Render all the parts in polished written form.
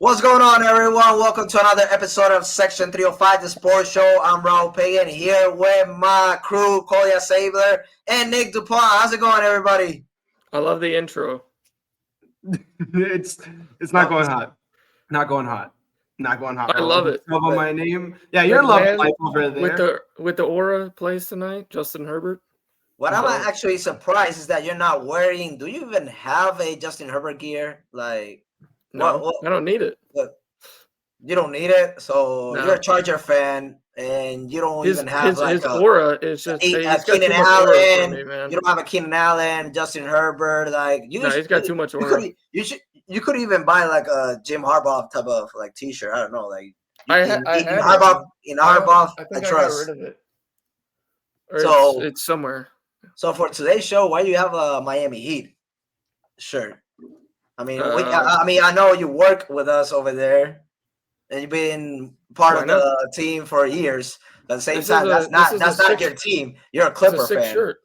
What's going on, everyone? Welcome to another episode of Section 305, the sports show. I'm Raul Pagan here with my crew, Kolya Zabler and Nick Dupont. How's it going, everybody? I love the intro. It's not going hot. Not going hot. I love it. Over my name. Yeah, you're loving life over there. With the Aura plays tonight, Justin Herbert. What I'm actually surprised is that you're not wearing. Do you even have a Justin Herbert gear? Like, no, I don't need it. You don't need it, so you're a Charger fan, and you don't even have his aura is just Keenan Allen. You don't have a Keenan Allen, Justin Herbert. Like he's got too much aura. You could even buy like a Jim Harbaugh type of like T-shirt. I don't know, like Harbaugh. I trust. I got rid of it. So it's somewhere. So for today's show, why do you have a Miami Heat shirt? I mean, I know you work with us over there, and you've been part of the team for years. But at the same time, that's not your team. You're a Clipper fan. Shirt.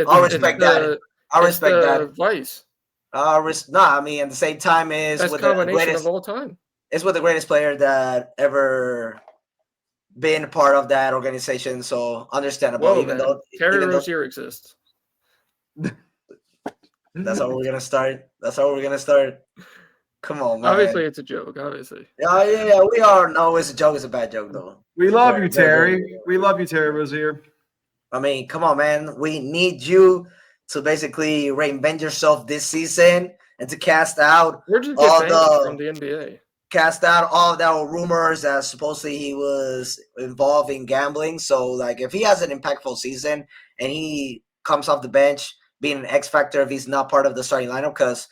I'll respect that. I respect that. Vice. I mean, at the same time, is best with combination the greatest of all time. It's with the greatest player that ever been part of that organization. So understandable. Whoa, even though Terry Rozier exists. That's how we're gonna start. Come on, man. Obviously, it's a joke. Obviously. Yeah. We all know it's a joke. It's a bad joke, though. We love you, Terry. We love you, Terry Rozier. I mean, come on, man. We need you to basically reinvent yourself this season and to cast out from the NBA. Cast out all of the rumors that supposedly he was involved in gambling. So, like, if he has an impactful season and he comes off the bench, being an X factor if he's not part of the starting lineup, because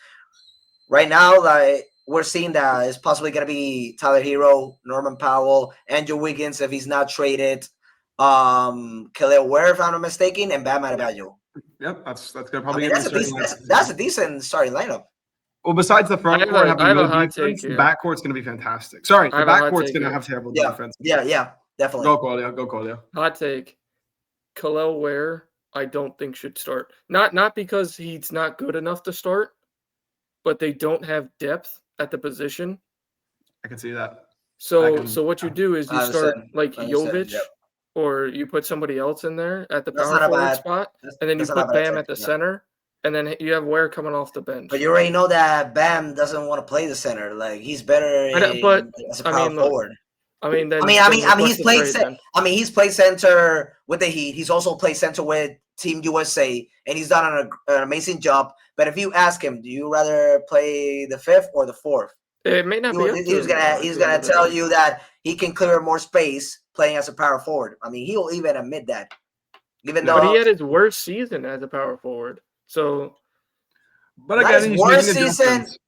right now, like, we're seeing that it's possibly going to be Tyler Hero, Norman Powell, Andrew Wiggins if he's not traded, Kelly Ware, if I'm not mistaken, and Bam Adebayo. Yep, that's going to probably that's a decent starting lineup. Well, besides the front court having no defense, the backcourt's going to be fantastic. Sorry, the backcourt's going to have terrible defense. Yeah, definitely. Go Kolya. Hot take. Kelly Ware, I don't think should start. Not because he's not good enough to start, but they don't have depth at the position. I can see that. So what you do is you start like Jovic, or you put somebody else in there at the power forward spot, and then you put Bam at the center, and then you have Ware coming off the bench. But you already know that Bam doesn't want to play the center. Like, he's better as a power forward. He's played center with the Heat. He's also played center with Team USA, and he's done an amazing job. But if you ask him, do you rather play the fifth or the fourth? It may not be. He's gonna tell you that he can clear more space playing as a power forward. I mean, he'll even admit that. But he had his worst season as a power forward. So, but again,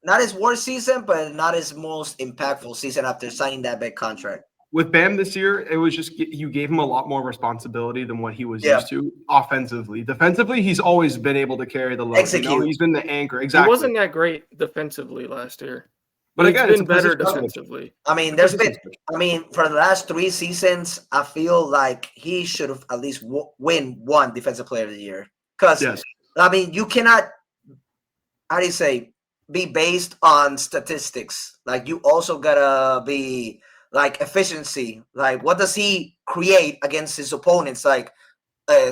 not his worst season, but not his most impactful season after signing that big contract. With Bam this year, it was just you gave him a lot more responsibility than what he was used to offensively. Defensively, he's always been able to carry the load. Execute. He's been the anchor. Exactly. He wasn't that great defensively last year. But again, it's been better defensively. I mean, for the last 3 seasons, I feel like he should have at least win one Defensive Player of the Year. Because, I mean, you cannot, be based on statistics. Like, you also got to be, like, efficiency. Like, what does he create against his opponents? Like,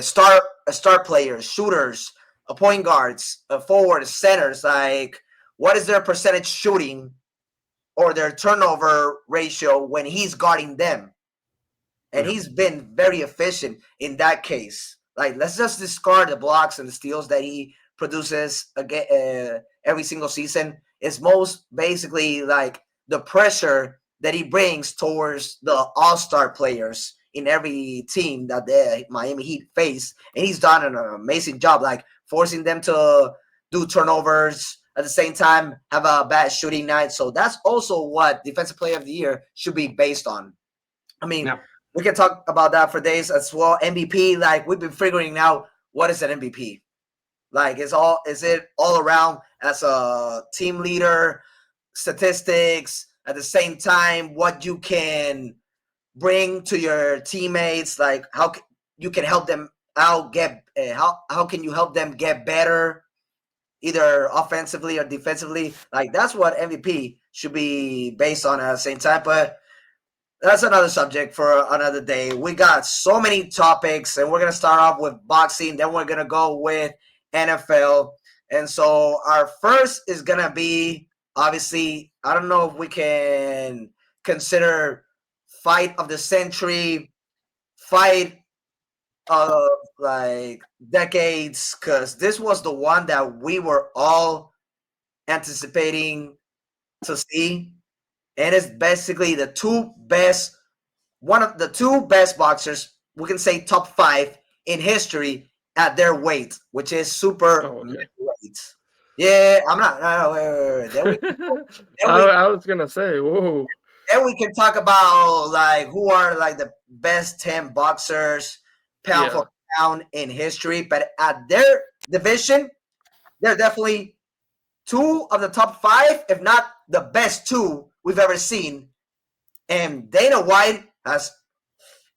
star players, shooters, point guards, forwards, centers. Like, what is their percentage shooting or their turnover ratio when he's guarding them? And he's been very efficient in that case. Like, let's just discard the blocks and the steals that he produces every single season. It's most basically like the pressure that he brings towards the all-star players in every team that the Miami Heat face. And he's done an amazing job, like forcing them to do turnovers, at the same time have a bad shooting night. So that's also what Defensive Player of the Year should be based on. I mean, we can talk about that for days as well. MVP, like, we've been figuring out what is an MVP. Like, is it all around as a team leader, statistics, at the same time what you can bring to your teammates, like how you can help them out how can you help them get better, either offensively or defensively? Like, that's what MVP should be based on at the same time. But that's another subject for another day. We got so many topics, and we're going to start off with boxing. Then we're going to go with NFL. And so our first is going to be, obviously, I don't know if we can consider fight of the century, fight of like decades, because this was the one that we were all anticipating to see. And it's basically one of the two best boxers, we can say top 5 in history at their weight, which is super middleweight. Yeah, I'm not. No, wait. I was gonna say, whoa. Then we can talk about like who are like the best 10 boxers pound for pound in history. But at their division, they're definitely 2 of the top 5, if not the best 2 we've ever seen. And Dana White has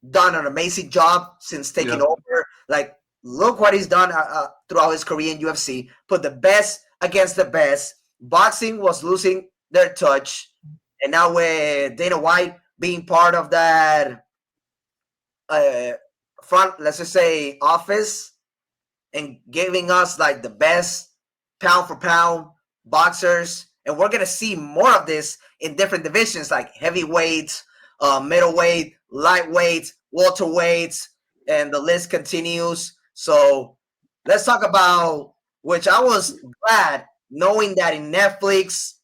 done an amazing job since taking over. Like, look what he's done throughout his career in UFC. Put the best against the best. Boxing was losing their touch. And now with Dana White being part of that front, let's just say, office, and giving us like the best pound for pound boxers. And we're going to see more of this in different divisions like heavyweight, middleweight, lightweight, welterweight, and the list continues. So let's talk about, which I was glad knowing that in Netflix,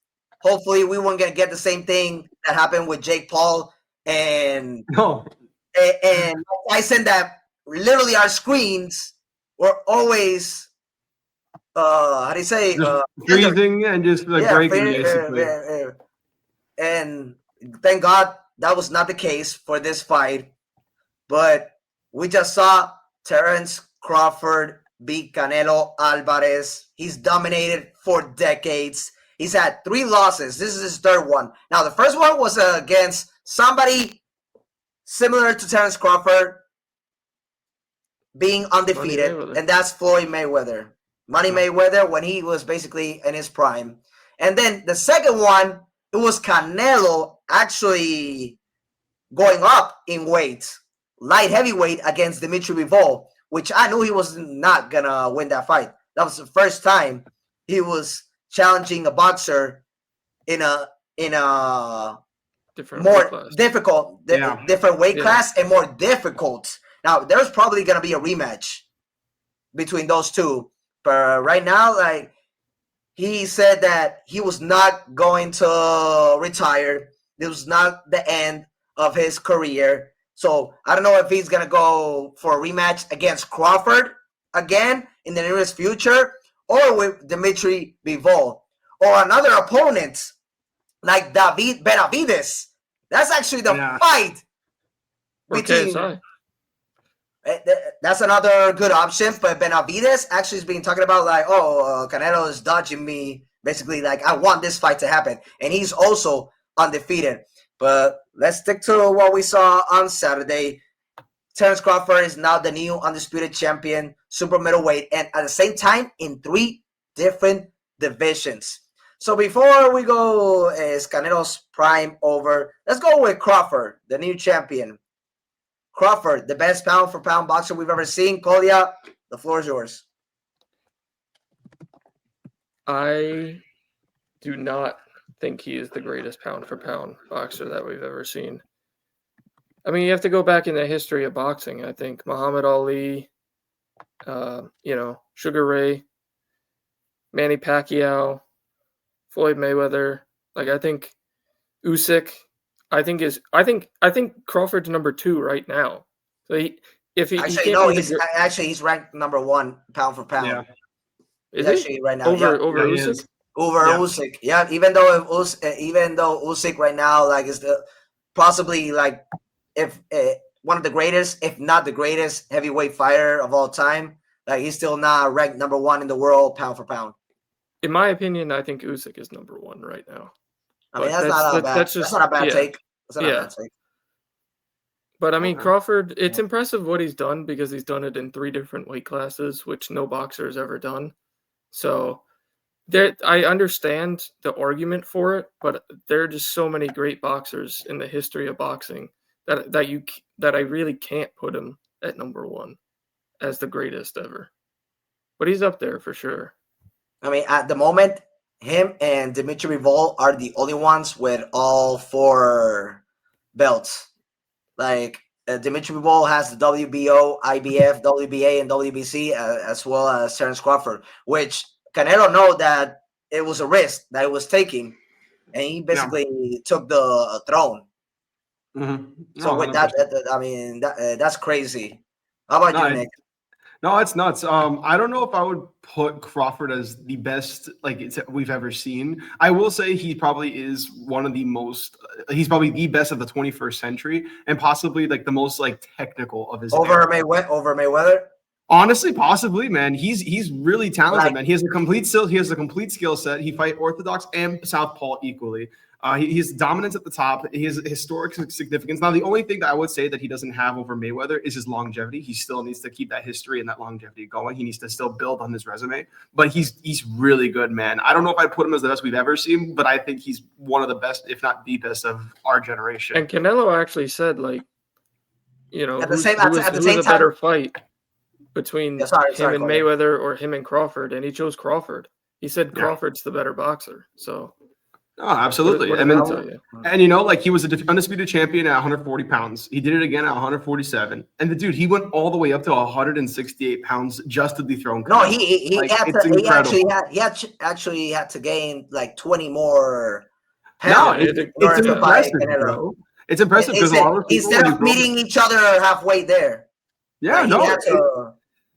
hopefully we weren't going to get the same thing that happened with Jake Paul and Tyson, that literally our screens were always how do you say freezing and just like breaking basically. And thank God that was not the case for this fight. But we just saw Terence Crawford beat Canelo Alvarez. He's dominated for decades. He's had 3 losses. This is his 3rd one. Now, the first one was against somebody similar to Terence Crawford, being undefeated, and that's Floyd Mayweather. Money Mayweather, when he was basically in his prime. And then the second one, it was Canelo actually going up in weight, light heavyweight, against Dimitri Bivol, which I knew he was not going to win that fight. That was the first time he was challenging a boxer in a different more difficult, different weight class, and more difficult. Now, there's probably going to be a rematch between those two. But right now, like, he said that he was not going to retire. This was not the end of his career. So I don't know if he's going to go for a rematch against Crawford again in the nearest future, or with Dimitri Bivol, or another opponent like David Benavides. That's actually the fight between. That's another good option, but Benavides actually is being talking about like, Canelo is dodging me. Basically, like, I want this fight to happen, and he's also undefeated. But let's stick to what we saw on Saturday. Terence Crawford is now the new undisputed champion, super middleweight, and at the same time in 3 different divisions. So before we go, is Canelo's prime over? Let's go with Crawford, the new champion. Crawford, the best pound-for-pound boxer we've ever seen. Kolya, the floor is yours. I do not think he is the greatest pound-for-pound boxer that we've ever seen. I mean, you have to go back in the history of boxing. I think Muhammad Ali, Sugar Ray, Manny Pacquiao, Floyd Mayweather. Like, I think Usyk. I think Crawford's number 2 right now. So he's ranked number 1 pound for pound. Yeah. He's actually right now over Usyk. Over Usyk, yeah. Even though Usyk right now is possibly if one of the greatest, if not the greatest heavyweight fighter of all time, he's still not ranked number 1 in the world pound for pound. In my opinion, I think Usyk is number 1 right now. I mean, that's not a bad take. That's not a bad take. But I mean, Crawford, it's impressive what he's done because he's done it in 3 different weight classes, which no boxer has ever done. So I understand the argument for it, but there are just so many great boxers in the history of boxing that I really can't put him at number one as the greatest ever. But he's up there for sure. I mean, at the moment, him and Dimitri Bivol are the only ones with all 4 belts. Like Dimitri Bivol has the WBO, IBF, WBA, and WBC, as well as Terence Crawford, which Canelo know that it was a risk that it was taking, and he basically took the throne. Mm-hmm. So with that, I mean, that's crazy. How about you, Nick? No, it's nuts. I don't know if I would put Crawford as the best we've ever seen. I will say he probably is one of the most. He's probably the best of the 21st century, and possibly like the most like technical of his. Over Mayweather. Honestly, possibly, man. He's really talented, man. He has a complete skill set. He fight orthodox and southpaw equally. He's dominance at the top. He has historic significance. Now, the only thing that I would say that he doesn't have over Mayweather is his longevity. He still needs to keep that history and that longevity going. He needs to still build on his resume. But he's really good, man. I don't know if I'd put him as the best we've ever seen, but I think he's one of the best, if not the best, of our generation. And Canelo actually said, like, you know, at the same time, a better fight between him and Mayweather or him and Crawford, and he chose Crawford. He said Crawford's the better boxer. So. Oh, absolutely. And you know, like he was an undisputed champion at 140 pounds. He did it again at 147. And the dude, he went all the way up to 168 pounds just to dethrone. No, he actually had to gain like 20 more pounds. No, it's impressive, bro. It's impressive because a lot of people instead of meeting each other halfway there. Yeah,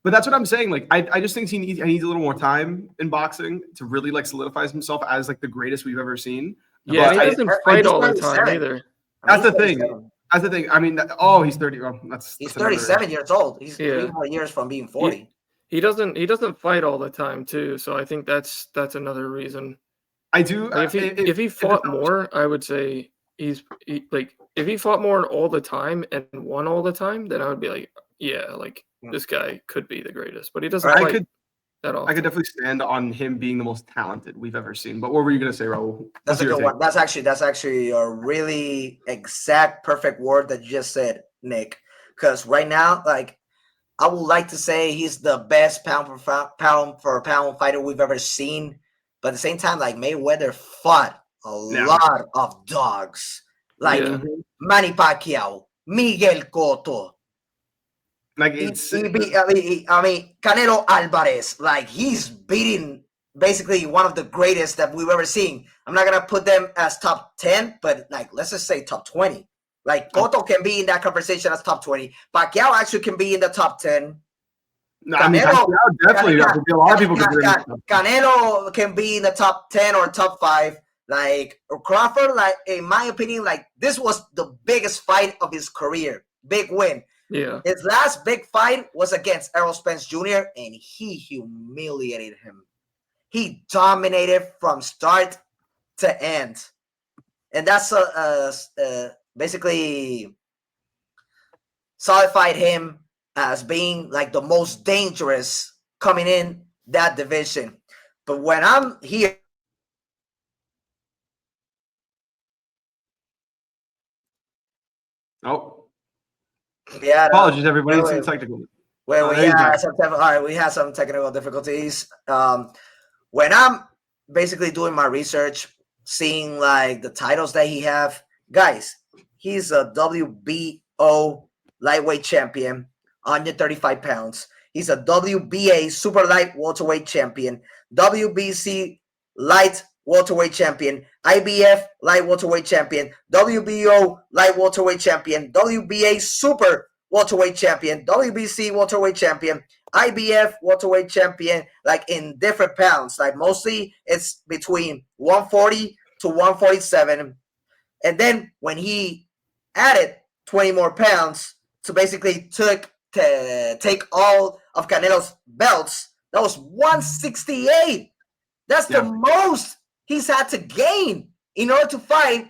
but that's what I'm saying. Like, I just think he needs a little more time in boxing to really like solidify himself as like the greatest we've ever seen. Yeah, he doesn't fight all the time either. That's the thing. That's the thing. I mean, he's 30. Well, he's 37 years old. He's 3 more years from being 40. He doesn't fight all the time too. So I think that's another reason. I do. Like if he fought more, I would say if he fought more all the time and won all the time, then I would be like, yeah, like. This guy could be the greatest, but he doesn't fight that often. I could definitely stand on him being the most talented we've ever seen. But what were you going to say, Raul? That's a good one. That's actually a really exact, perfect word that you just said, Nick. Because right now, like, I would like to say he's the best pound for pound fighter we've ever seen. But at the same time, like, Mayweather fought a lot of dogs. Like Manny Pacquiao, Miguel Cotto. Like it's, I mean, Canelo Alvarez, like he's beating basically one of the greatest that we've ever seen. I'm not gonna put them as top 10, but like let's just say top 20. Like Cotto can be in that conversation as top 20. Pacquiao actually can be in the top 10. No, Canelo, I mean, definitely. A lot of people Canelo can be in the top 10 or top 5. Like Crawford, like in my opinion, like this was the biggest fight of his career. Big win. Yeah. His last big fight was against Errol Spence Jr. and he humiliated him. He dominated from start to end. And that's basically solidified him as being like the most dangerous coming in that division. But when I'm here, apologies, everybody. It's technical. We had some technical difficulties. When I'm basically doing my research, seeing like the titles that he have, guys, he's a WBO lightweight champion, 135 pounds. He's a WBA super light welterweight champion, WBC light welterweight champion, IBF light welterweight champion, WBO light welterweight champion, WBA super welterweight champion, WBC welterweight champion, IBF welterweight champion, like in different pounds. Like mostly it's between 140 to 147. And then when he added 20 more pounds to basically take all of Canelo's belts, that was 168. That's the most he's had to gain in order to fight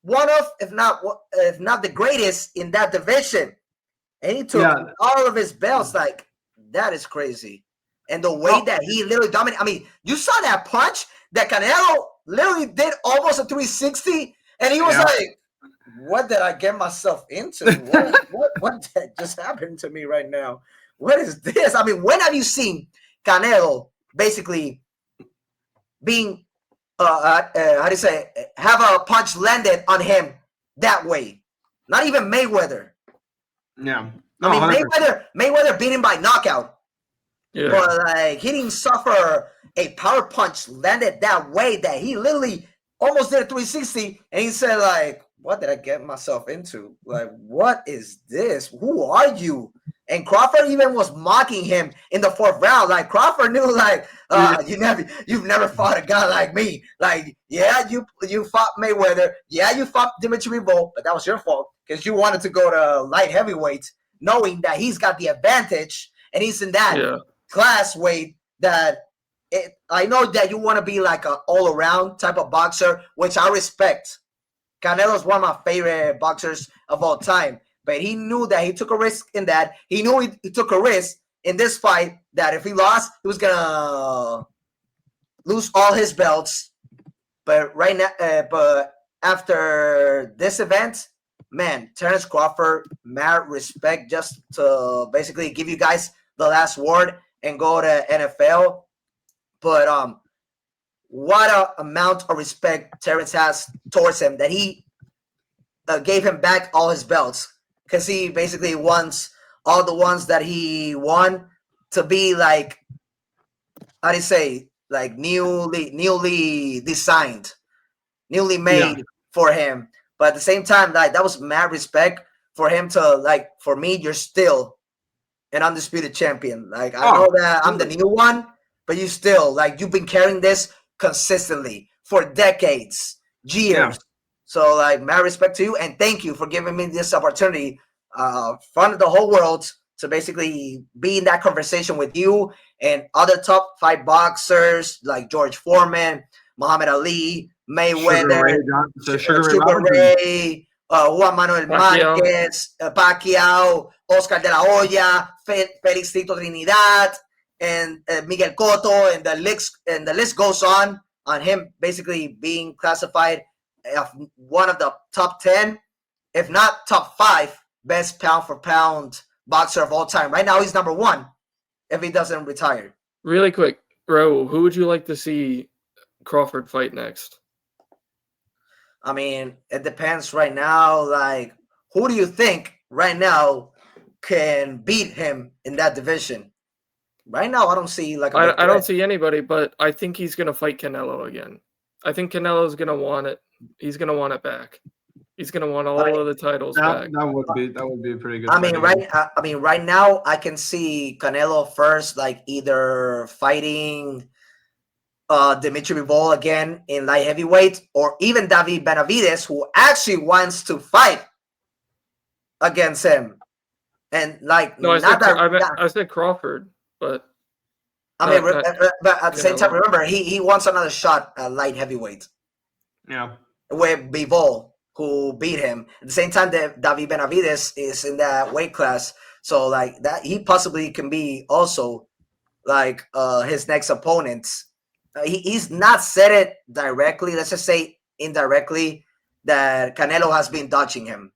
one of, if not the greatest in that division. And he took all of his belts. Like, that is crazy. and the way that he literally dominated. I mean, you saw that punch that Canelo literally did almost a 360, and he was like, what did I get myself into? What just happened to me right now? What is this? I mean, when have you seen Canelo basically being, how do you say, have a punch landed on him that way? Not even Mayweather. Yeah. No, I mean, Mayweather beat him by knockout. Yeah. But like, he didn't suffer a power punch landed that way that he literally almost did a 360, and he said like, what did I get myself into? Like, what is this? Who are you? And Crawford even was mocking him in the 4th round. Like, Crawford knew, like, you've never fought a guy like me. Like, yeah, you fought Mayweather. Yeah, you fought Dimitri Bivol, but that was your fault because you wanted to go to light heavyweight, knowing that he's got the advantage and he's in that class weight that I know that you want to be like an all-around type of boxer, which I respect. Canelo's one of my favorite boxers of all time, but he knew that he took a risk in that. He knew he took a risk in this fight that if he lost, he was gonna lose all his belts. But right now, but after this event, man, Terence Crawford, mad respect, just to basically give you guys the last word and go to NFL. But what a amount of respect Terence has towards him that he gave him back all his belts, because he basically wants all the ones that he won to be like, how do you say, like newly designed, newly made for him. But at the same time, like, that was mad respect for him to, like, for me, you're still an undisputed champion. Like, I know that I'm the new one, but you still, like, you've been carrying this consistently for decades, years. Yeah. So, like, mad respect to you, and thank you for giving me this opportunity, front of the whole world, to basically be in that conversation with you and other top 5 boxers like George Foreman, Muhammad Ali, Mayweather, Sugar Ray, Juan Manuel Marquez, Pacquiao, Oscar de la Hoya, Felix Tito Trinidad, and Miguel Cotto, and the list goes on him basically being classified as one of the top 10, if not top 5 best pound for pound boxer of all time. Right now, he's number 1 if he doesn't retire. Really quick, Raul, who would you like to see Crawford fight next? I mean, it depends right now. Like, who do you think right now can beat him in that division? Right now, I don't see like I don't see anybody, but I think he's going to fight Canelo again. I think Canelo's going to want it. He's going to want it back. He's going to want all of the titles back. That would be a pretty good. I mean, right now, I can see Canelo first, like either fighting Dimitri Bivol again in light heavyweight, or even David Benavidez, who actually wants to fight against him. And like, no, I said Crawford, but I mean, but at the same time, remember, he wants another shot at light heavyweight. Yeah, with Bivol, who beat him. At the same time, that David Benavidez is in that weight class, so like that, he possibly can be also like his next opponent. He's not said it directly. Let's just say indirectly that Canelo has been dodging him.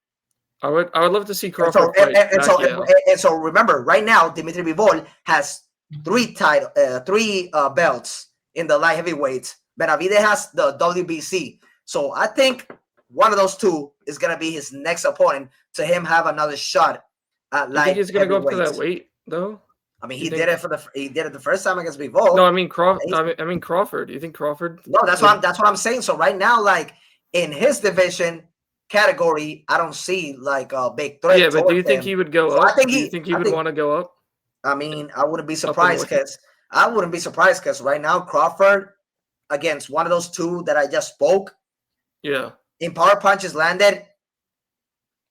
I would love to see Crawford fight. And so remember, right now Dimitri Bivol has 3 belts in the light heavyweight. Benavidez has the WBC. So I think one of those 2 is gonna be his next opponent to him have another shot at light. You think he's gonna go up to that weight though? I mean, he did it the first time against Bivol. No, I mean Crawford. You think Crawford? No, that's what I'm saying. So right now, like in his division category, I don't see like a big threat. Yeah, but do you think he would go up? Do you think he would want to go up? I mean, I wouldn't be surprised because right now Crawford against one of those 2 that I just spoke. Yeah. In power punches landed,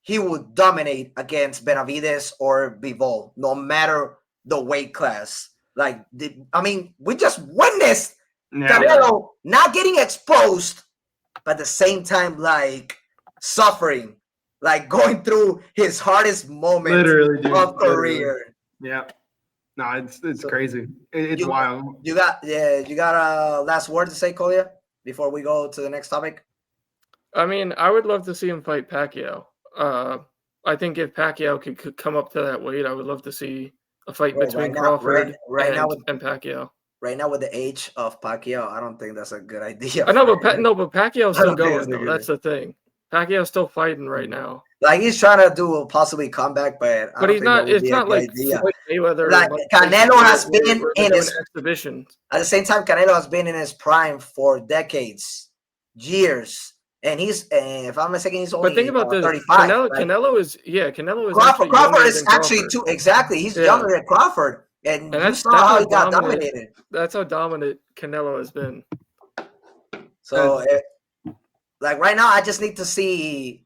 he would dominate against Benavidez or Bivol, no matter the weight class. Like, we just witnessed Canelo not getting exposed, but at the same time, like, suffering, like going through his hardest moment of career. Yeah. No, it's So crazy. It's you wild. you got a last word to say, Kolya, before we go to the next topic? I mean, I would love to see him fight Pacquiao. I think if Pacquiao could come up to that weight, I would love to see a fight Well, between Crawford with and Pacquiao. right now with the age of Pacquiao, I don't think that's a good idea. I know, but Pacquiao's I still don't think it's going though. good. That's the thing. Pacquiao's still fighting right now. Like he's trying to do a possibly comeback, but I But don't he's think that not. would It's be a not good like idea. Floyd Mayweather. Like Or Mike Canelo Tyson, has where been they're in doing his exhibitions. at the same time. Canelo has been in his prime for decades, years, and he's if I'm not mistaken, he's But think only about this: 35. Like, Canelo is Crawford, actually younger is than actually Crawford. too exactly. He's Yeah, younger than Crawford, and and you that's saw that's how how he got dominant. dominated. That's how dominant Canelo has been. So, like right now, I just need to see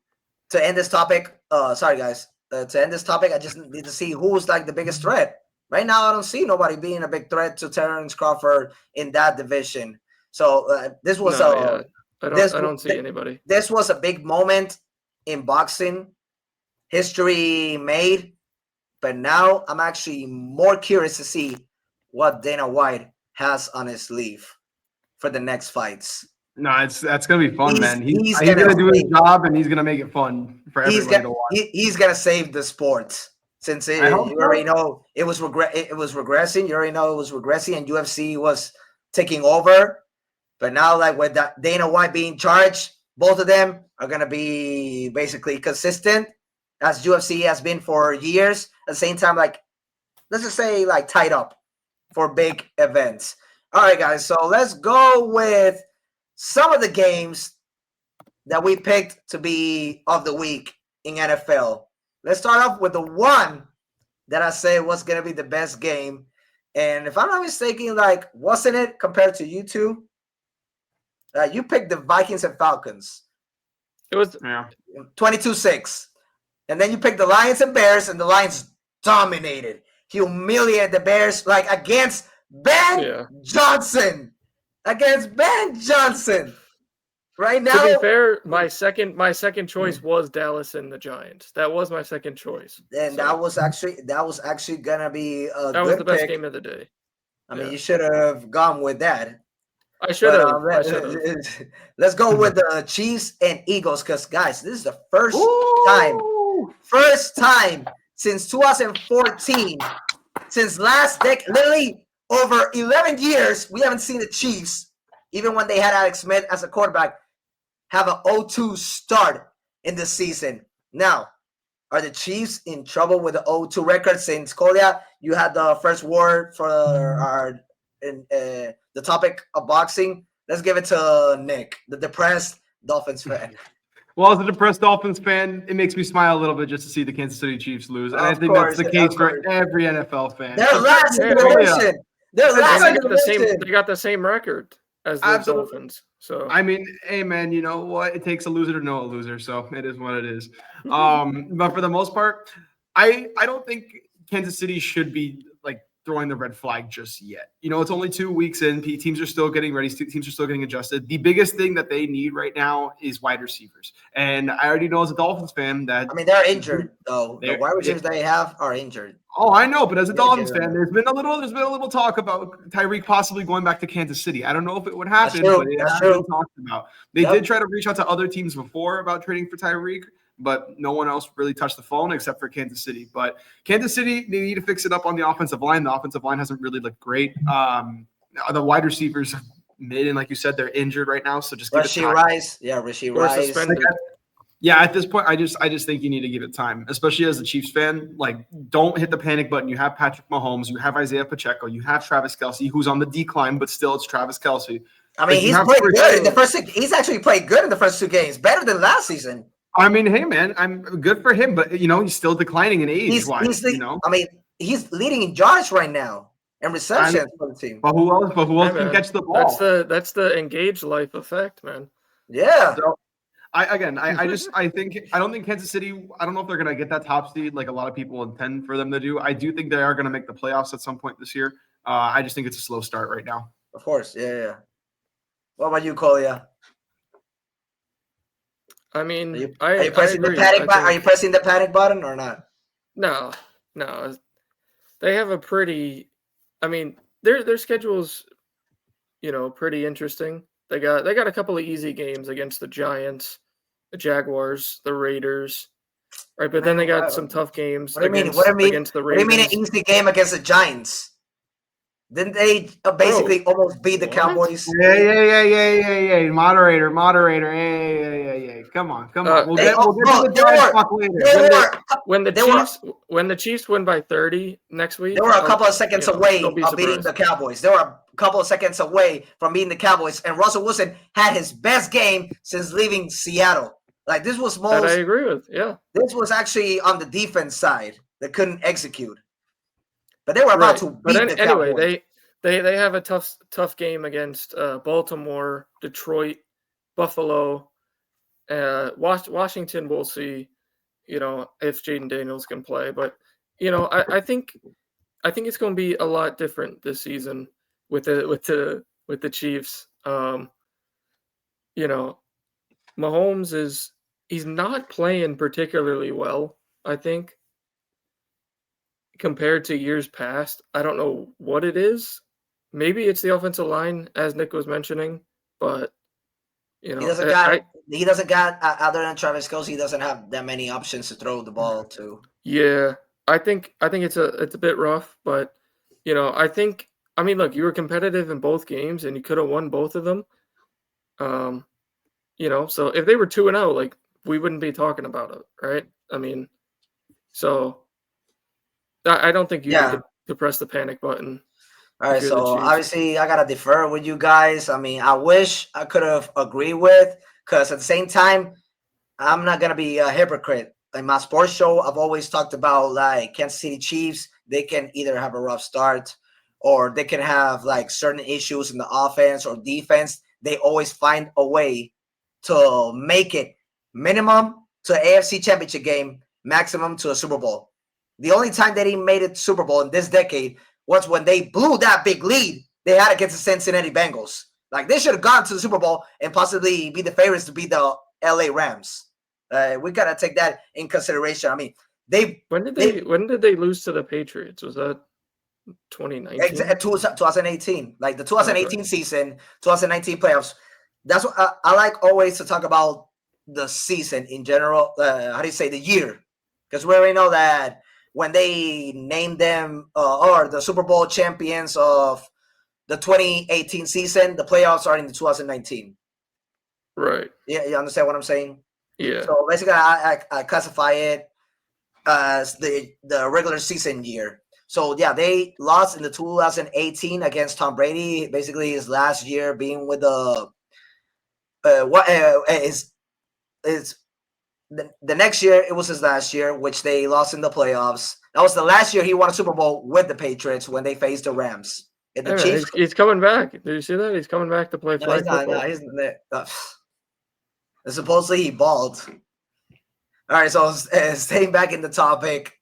to end this topic. Sorry guys, to end this topic, I just need to see who's like the biggest threat. Right now, I don't see nobody being a big threat to Terrence Crawford in that division. So this was I don't see anybody. This was a big moment in boxing history made. But now I'm actually more curious to see what Dana White has on his sleeve for the next fights. No, that's gonna be fun, man. He's gonna gonna do his job, and he's gonna make it fun for everybody to watch. He's gonna save the sport since you already know it was regressing. You already know it was regressing, and UFC was taking over. But now, like with that Dana White being charged, both of them are gonna be basically consistent, as UFC has been for years. At the same time, like let's just say like tied up for big events. All right, guys. So let's go with some of the games that we picked to be of the week in NFL. Let's start off with the one that I said was gonna be the best game. And if I'm not mistaken, like wasn't it compared to you two? You picked the Vikings and Falcons. It was 22-6. And then you picked the Lions and Bears, and the Lions dominated, humiliated the Bears like against Ben Johnson. Against Ben Johnson. Right now, to be fair, my second choice was Dallas and the Giants. That was my second choice. And that was actually gonna be a that good was the best pick. game of the day. I mean, you should have gone with that. I should have. Let's go with the Chiefs and Eagles, because guys, this is the first time since 2014, since last decade, literally over 11 years, we haven't seen the Chiefs, even when they had Alex Smith as a quarterback, have an 0-2 start in the season. Now, are the Chiefs in trouble with the 0-2 record? Since Kolya, you had the first word for the topic of boxing. Let's give it to Nick, the depressed Dolphins fan. Well, as a depressed Dolphins fan, it makes me smile a little bit just to see the Kansas City Chiefs lose. And I think that's the case for every NFL fan. They're last in the division. They got the same record as the Dolphins. So I mean, hey man, you know what? It takes a loser to know a loser. So it is what it is. But for the most part, I don't think Kansas City should be like throwing the red flag just yet. You know, it's only 2 weeks in. Teams are still getting ready. Teams are still getting adjusted. The biggest thing that they need right now is wide receivers. And I already know as a Dolphins fan that they're injured though. The wide receivers they have are injured. Oh, I know, but as a Dolphins fan, there's been a little talk about Tyreek possibly going back to Kansas City. I don't know if it would happen, but it has been talked about. They did try to reach out to other teams before about trading for Tyreek, but no one else really touched the phone except for Kansas City. But Kansas City, they need to fix it up on the offensive line. The offensive line hasn't really looked great. The wide receivers are mid, and like you said, they're injured right now. So just give it time. Rashee Rice. Yeah, at this point, I just think you need to give it time, especially as a Chiefs fan. Like, don't hit the panic button. You have Patrick Mahomes, you have Isaiah Pacheco, you have Travis Kelce, who's on the decline, but still, it's Travis Kelce. I mean, he's played good in the first. He's actually played good in the first 2 games, better than last season. I mean, hey man, I'm good for him, but he's still declining in age. I mean, he's leading in yards right now and receptions for the team. But who else? Can catch the ball? That's the engaged life effect, man. Yeah. So, I don't think Kansas City, I don't know if they're going to get that top seed like a lot of people intend for them to do. I do think they are going to make the playoffs at some point this year. I just think it's a slow start right now. Of course. Yeah. What about you, Kolya? I mean, are you pressing the panic button or not? No. they have a pretty. I mean, their schedule's pretty interesting. They got a couple of easy games against the Giants, the Jaguars, the Raiders, right? But then they got some tough games What do you mean? against the What do you mean an Ravens. easy game against the Giants? Didn't they basically almost beat the what? Cowboys? Yeah. Moderator. Yeah. Come on. We'll get to the Giants talk later. When the Chiefs win by 30 next week, they were a couple of seconds away don't be of beating the Cowboys. They were a couple of seconds away from beating the Cowboys, and Russell Wilson had his best game since leaving Seattle. Like this was That I agree with. Yeah, this was actually on the defense side that couldn't execute, but they were about to beat the Cowboys. Anyway, they have a tough game against Baltimore, Detroit, Buffalo, Washington. We'll see, if Jaden Daniels can play, but I think it's going to be a lot different this season with the Chiefs. Mahomes he's not playing particularly well, I think, compared to years past. I don't know what it is. Maybe it's the offensive line, as Nick was mentioning, but he doesn't got other than Travis Kelce, he doesn't have that many options to throw the ball to. Yeah, I think it's a bit rough, but I mean, look, you were competitive in both games and you could have won both of them. So if they were 2-0, like we wouldn't be talking about it, right? I mean, so I don't think you need to press the panic button. All right, so obviously I gotta defer with you guys. I mean, I wish I could have agreed with, because at the same time, I'm not gonna be a hypocrite. In my sports show, I've always talked about like Kansas City Chiefs. They can either have a rough start, or they can have like certain issues in the offense or defense. They always find a way to make it minimum to an AFC Championship game, maximum to a Super Bowl. The only time that he made it Super Bowl in this decade was when they blew that big lead they had against the Cincinnati Bengals. Like they should have gone to the Super Bowl and possibly be the favorites to beat the LA Rams. We gotta take that in consideration. I mean, when did they lose to the Patriots? Was that 2019? 2018, like the 2018 season, 2019 playoffs. That's what I like always to talk about the season in general. How do you say the year? Because we already know that when they named them or the Super Bowl champions of the 2018 season, the playoffs are in the 2019. Right. Yeah, you understand what I'm saying? Yeah. So basically, I classify it as the regular season year. So yeah, they lost in the 2018 against Tom Brady. Basically, his last year being with the the next year, it was his last year, which they lost in the playoffs. That was the last year he won a Super Bowl with the Patriots when they faced the Rams. And the Chiefs, he's coming back. Did you see that? He's coming back to play flag football. Supposedly he balled. All right, so staying back in the topic.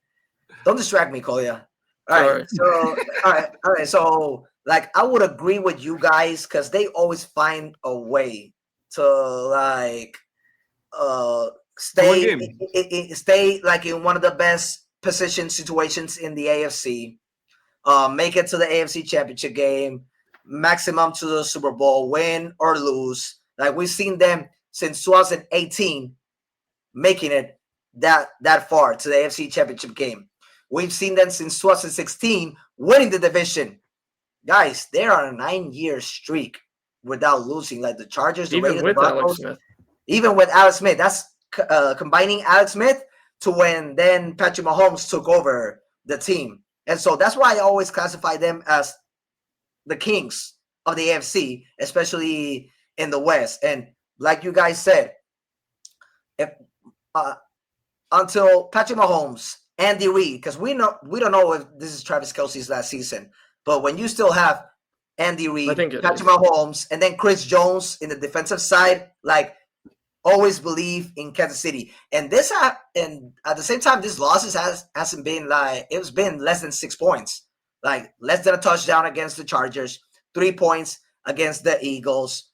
Don't distract me, Kolya. All right. So all right. So like I would agree with you guys because they always find a way to like stay like in one of the best position situations in the AFC. Make it to the AFC Championship game, maximum to the Super Bowl, win or lose. Like we've seen them since 2018 making it that far to the AFC Championship game. We've seen them since 2016 winning the division. Guys, they are on a 9-year streak without losing. Like the Chargers, the Raiders, the Broncos, even with Alex Smith. That's combining Alex Smith to when then Patrick Mahomes took over the team. And so that's why I always classify them as the kings of the AFC, especially in the West. And like you guys said, if until Patrick Mahomes, Andy Reid, because we don't know if this is Travis Kelce's last season, but when you still have Andy Reid, Patrick Mahomes, and then Chris Jones in the defensive side, like always believe in Kansas City. And this and at the same time, this losses hasn't been like it's been less than 6 points, like less than a touchdown against the Chargers, 3 points against the Eagles.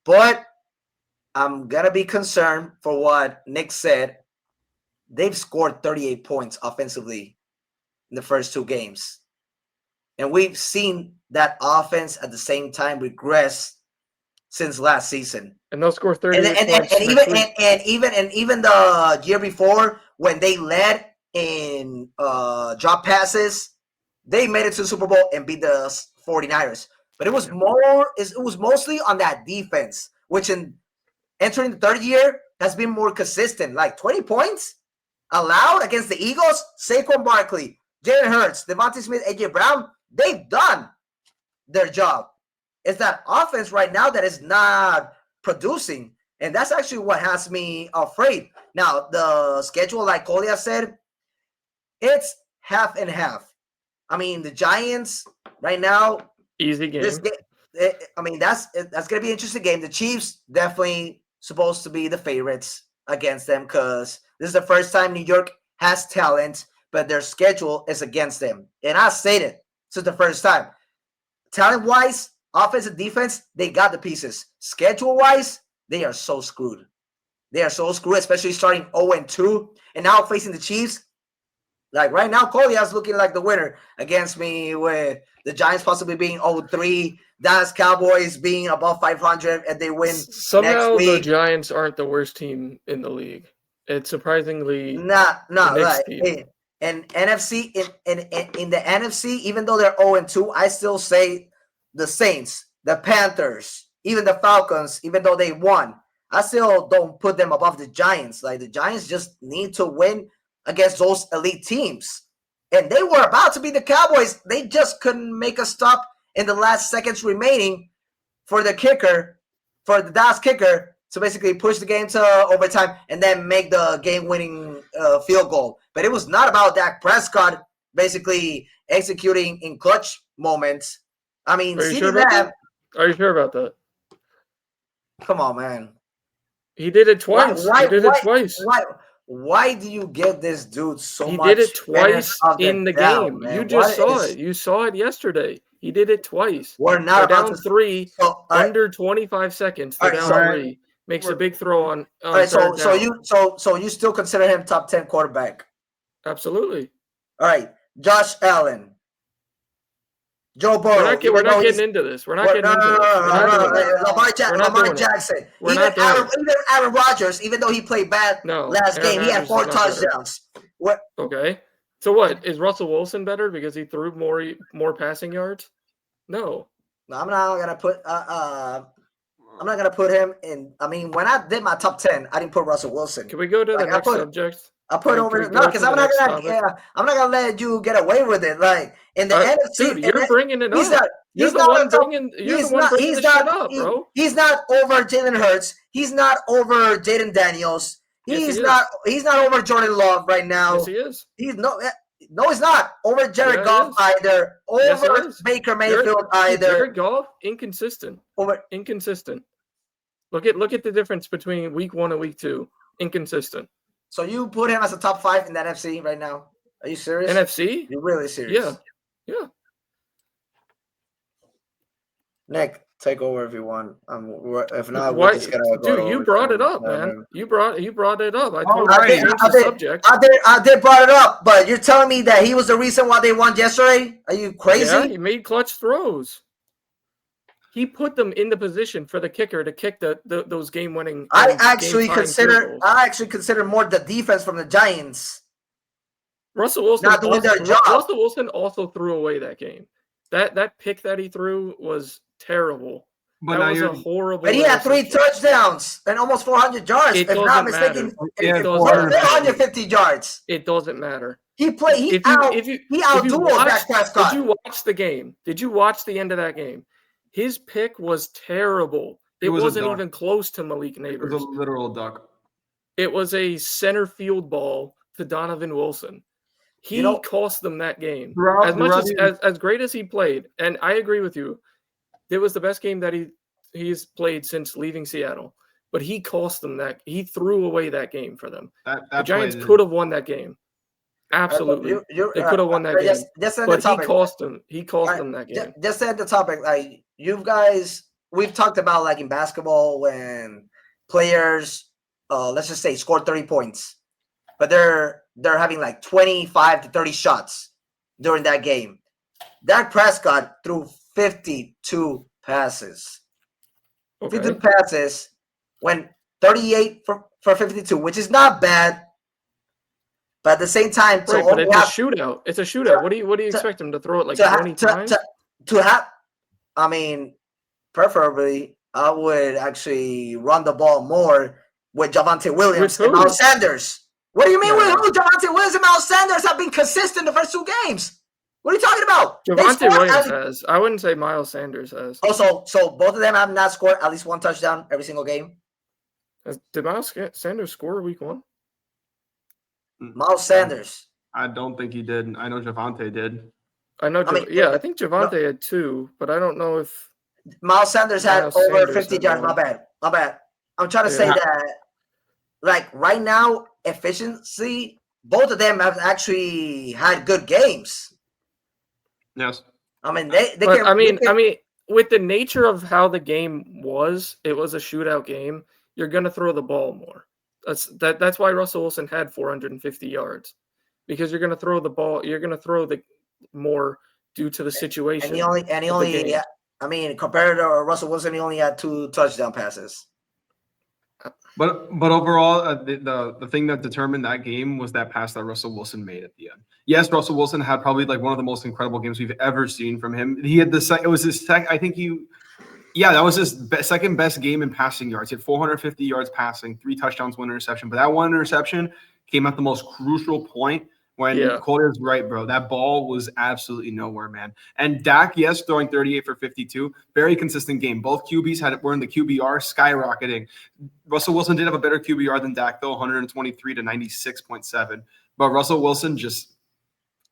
But I'm gonna be concerned for what Nick said. They've scored 38 points offensively in the first 2 games. And we've seen that offense at the same time regress since last season. And they'll score 38 points and next week. even the year before when they led in drop passes, they made it to the Super Bowl and beat the 49ers. But it was mostly on that defense, which in entering the third year has been more consistent. Like 20 points allowed against the Eagles, Saquon Barkley, Jalen Hurts, Devontae Smith, AJ Brown, they've done their job. It's that offense right now that is not producing. And that's actually what has me afraid. Now, the schedule, like Kolya said, it's half and half. I mean, the Giants right now, easy game. That's going to be an interesting game. The Chiefs definitely supposed to be the favorites against them because this is the first time New York has talent, but their schedule is against them. And I stated since the first time, talent-wise, offense and defense, they got the pieces. Schedule-wise, they are so screwed. They are so screwed, especially starting 0-2 and now facing the Chiefs. Like right now, Kolya is looking like the winner against me with the Giants possibly being 0-3, Dallas Cowboys being above 500, and they win Somehow next week. The Giants aren't the worst team in the league. It's surprisingly not right. Team. In NFC, in the NFC, even though they're 0-2, I still say the Saints, the Panthers, even the Falcons, even though they won, I still don't put them above the Giants. Like the Giants just need to win against those elite teams. And they were about to beat the Cowboys. They just couldn't make a stop in the last seconds remaining for the Dallas kicker, to basically push the game to overtime and then make the game-winning field goal. But it was not about Dak Prescott basically executing in clutch moments. I mean, Are you sure about that? Come on, man. He did it twice. Why do you give this dude so much? He did it twice in the game. Man? You just saw it. You saw it yesterday. He did it twice. We're not They're about down to 3 under 25 seconds. They're down 3. Makes a big throw on. All right, so you still consider him top 10 quarterback? Absolutely. All right, Josh Allen, Joe Burrow. We're not getting into this. We're not getting into this. Lamar Jackson. Even Aaron Rodgers, even though he played bad last game, he had 4 touchdowns. Okay. So what? Is Russell Wilson better because he threw more passing yards? No. I'm not gonna put him in. I mean, when I did my top 10, I didn't put Russell Wilson. Can we go to the next subject? I put over because I'm not gonna let you get away with it. Like in the NFC, dude, you're bringing it up. You're the one bringing this shit up, bro. He's not over Jalen Hurts. He's not over Jaden Daniels. He's not over Jordan Love right now. Yes, he is. He's not over Jared Goff either. Over Baker Mayfield either. Jared Goff inconsistent. Inconsistent. Look at the difference between week 1 and week 2. Inconsistent. So you put him as a top 5 in the NFC right now? Are you serious? NFC? You're really serious? Yeah. Nick, take over if you want. If not, we're just gonna go. Dude, you brought it up, man. You brought it up. I told you to change the subject. I did brought it up, but you're telling me that he was the reason why they won yesterday? Are you crazy? Yeah, he made clutch throws. He put them in the position for the kicker to kick those game-winning. I actually consider more the defense from the Giants. Russell Wilson not doing their job. Russell Wilson also threw away that game. That pick that he threw was terrible. But that was a horrible. But he had 3 touchdowns and almost 400 yards. If not mistaken, 450 yards. It doesn't matter. He played. He outdueled Dak Prescott. Did you watch the game? Did you watch the end of that game? His pick was terrible. It wasn't even close to Malik Neighbors. It was a literal duck. It was a center field ball to Donovan Wilson. He cost them that game. As great as he played, and I agree with you, it was the best game that he's played since leaving Seattle. But he cost them that. He threw away that game for them. The Giants could have won that game. Absolutely, they could have won that game. But he cost them. He cost them that game. Just at the topic, like you guys, we've talked about like in basketball when players, let's just say, score 30 points, but they're having like 25 to 30 shots. during that game. Dak Prescott threw 52 passes. Okay. 52 passes, went 38 for 52, which is not bad. But at the same time, Right, but it's a shootout. It's a shootout. What do you expect him to throw it like 20 times? To have, I mean, preferably, I would actually run the ball more with Javonte Williams and Miles Sanders. What do you mean with who? Javonte Williams and Miles Sanders have been consistent the first 2 games. What are you talking about? Javonte Williams has. I wouldn't say Miles Sanders has. Also, so both of them have not scored at least 1 touchdown every single game. Did Miles Sanders score week 1? Miles Sanders. I don't think he did. I know Javonte did. I think Javonte had 2, but I don't know if Miles Sanders had over 50 yards. My bad. I'm trying to say that, like, right now, efficiency, both of them have actually had good games. Yes. I mean, with the nature of how the game was, it was a shootout game. You're going to throw the ball more. That's why Russell Wilson had 450 yards, because you're going to throw the ball. You're going to throw the more due to the situation. And he only I mean, compared to Russell Wilson, he only had 2 touchdown passes. But overall, the thing that determined that game was that pass that Russell Wilson made at the end. Yes, Russell Wilson had probably like one of the most incredible games we've ever seen from him. He had it was his second. I think that was his second best game in passing yards. He had 450 yards passing, 3 touchdowns, 1 interception. But that 1 interception came at the most crucial point when Kolya's right, bro. That ball was absolutely nowhere, man. And Dak, yes, throwing 38 for 52, very consistent game. Both QBs were in the QBR skyrocketing. Russell Wilson did have a better QBR than Dak, though, 123 to 96.7. But Russell Wilson just,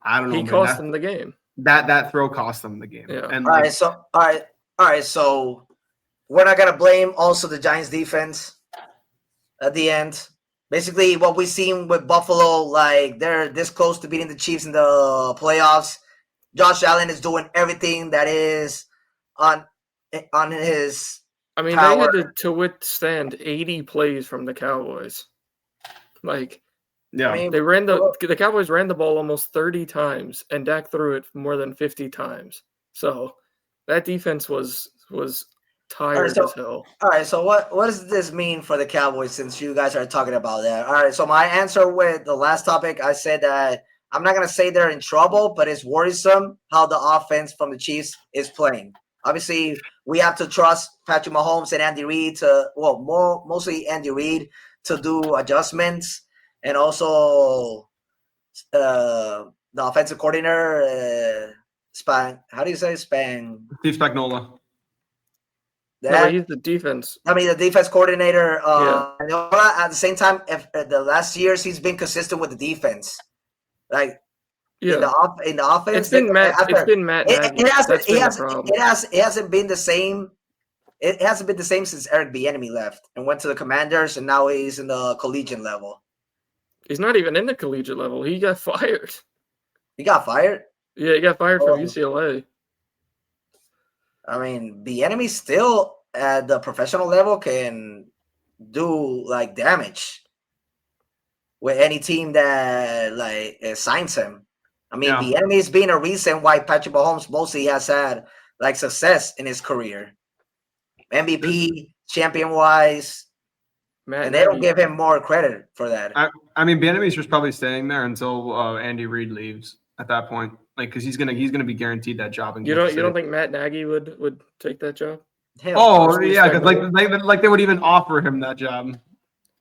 I don't know. He cost them the game. That throw cost them the game. Yeah. And all right. So we're not gonna blame also the Giants defense at the end. Basically, what we've seen with Buffalo, like they're this close to beating the Chiefs in the playoffs. Josh Allen is doing everything that is on his. I mean, power. they had to withstand 80 plays from the Cowboys. Like, yeah, I mean, the Cowboys ran the ball almost 30 times, and Dak threw it more than 50 times. So that defense was tired as hell. All right, so what does this mean for the Cowboys since you guys are talking about that? All right, so my answer with the last topic, I said that I'm not going to say they're in trouble, but it's worrisome how the offense from the Chiefs is playing. Obviously, we have to trust Patrick Mahomes and Andy Reid mostly Andy Reid to do adjustments, and also the offensive coordinator, how do you say Steve Spagnuolo. He's the defense. I mean, the defense coordinator. At the same time, if the last years he's been consistent with the defense, like in the offense. It's been Matt. It hasn't been the same. It hasn't been the same since Eric Bieniemy left and went to the Commanders, and now he's in the collegiate level. He's not even in the collegiate level. He got fired. He got fired? Yeah, he got fired from UCLA. I mean, Bieniemy still at the professional level can do like damage with any team that like signs him. I mean, Bieniemy has been a reason why Patrick Mahomes mostly has had like success in his career, MVP, champion wise, and they don't give him more credit for that. I mean, Bieniemy's just probably staying there until Andy Reid leaves at that point. Like, because he's gonna be guaranteed that job. You don't think Matt Nagy would take that job? Because like they would even offer him that job.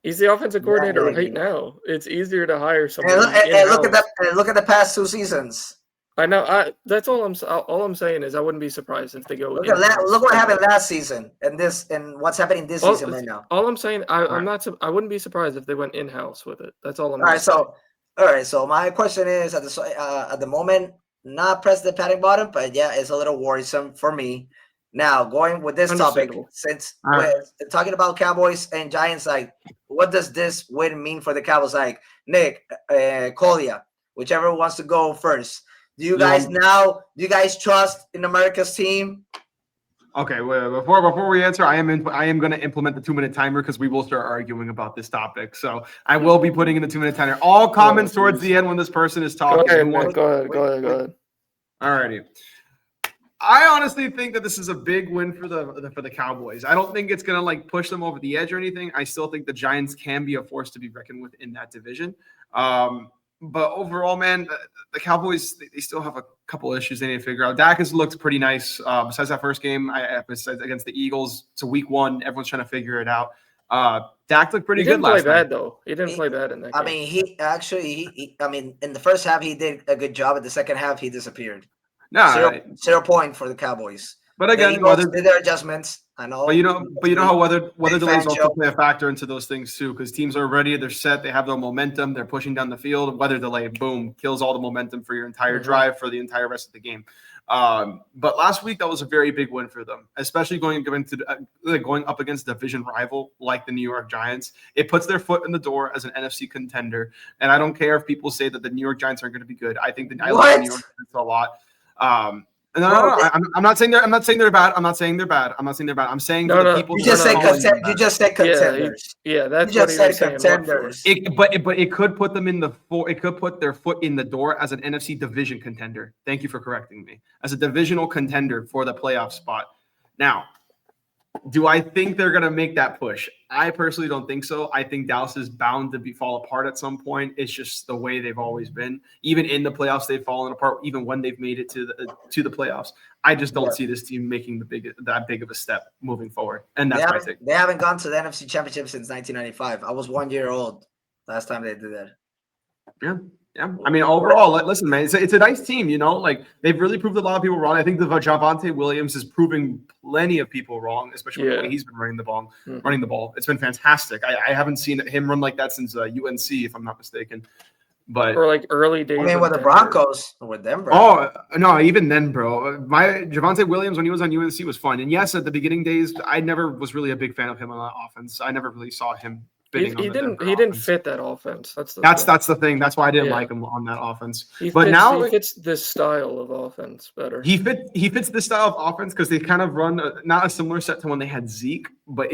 He's the offensive coordinator right now. It's easier to hire someone. And look at the past 2 seasons. I know. That's all I'm saying is I wouldn't be surprised if they go. Look what happened last season and what's happening this season right now. All I'm saying, I wouldn't be surprised if they went in-house with it. That's all I'm. All right. So my question is at the moment. Not press the panic button, but yeah, it's a little worrisome for me. Now, going with this topic, since we're talking about Cowboys and Giants, like, what does this win mean for the Cowboys? Like, Nick, Kolya, whichever wants to go first. Do you guys trust in America's team? Okay, well, before we answer, I am going to implement the 2-minute timer because we will start arguing about this topic. So I will be putting in the 2-minute timer. All comments towards the end when this person is Go talking. ahead, man. Go ahead. Alrighty. I honestly think that this is a big win for the Cowboys. I don't think it's going to like push them over the edge or anything. I still think the Giants can be a force to be reckoned with in that division. But overall, man, the Cowboys, they still have a couple issues they need to figure out. Dak has looked pretty nice. Besides that first game, besides against the Eagles, it's a week one. Everyone's trying to figure it out. Dak looked pretty good last night. He didn't play bad, though. He didn't play bad in that game. I mean, in the first half, he did a good job. In the second half, he disappeared. No, 0 point for the Cowboys. But again, did their adjustments. I know. But you know how weather delays also play a factor into those things too, because teams are ready, they're set, they have no momentum, they're pushing down the field. Weather delay, boom, kills all the momentum for your entire drive for the entire rest of the game. But last week that was a very big win for them, especially going up against a division rival like the New York Giants. It puts their foot in the door as an NFC contender, and I don't care if people say that the New York Giants aren't going to be good. I think I like the New York Giants a lot. No. I'm not saying they're bad. I'm saying the people. You just said contenders. Yeah, that's you just what said contenders. But it could put them it could put their foot in the door as an NFC division contender. Thank you for correcting me. As a divisional contender for the playoff spot. Now, do I think they're going to make that push? I personally don't think so. I think Dallas is bound to fall apart at some point. It's just the way they've always been. Even in the playoffs, they've fallen apart. Even when they've made it to the playoffs, I just don't see this team making that big of a step moving forward. And that's my take. They haven't gone to the NFC Championship since 1995. I was 1 year old last time they did that. Yeah. I mean, overall, listen, man, it's a nice team, you know? Like, they've really proved a lot of people wrong. I think the Javonte Williams is proving plenty of people wrong, especially the way he's been running the ball. It's been fantastic. I haven't seen him run like that since UNC, if I'm not mistaken. But or like early days. I mean, with the Broncos or with Denver. Oh, no, even then, bro. My Javonte Williams, when he was on UNC, was fun. And yes, at the beginning days, I never was really a big fan of him on that offense. I never really saw him. He didn't fit that offense. That's the thing. That's why I didn't like him on that offense. He fits this style of offense better. He fits this style of offense because they kind of run not a similar set to when they had Zeke, but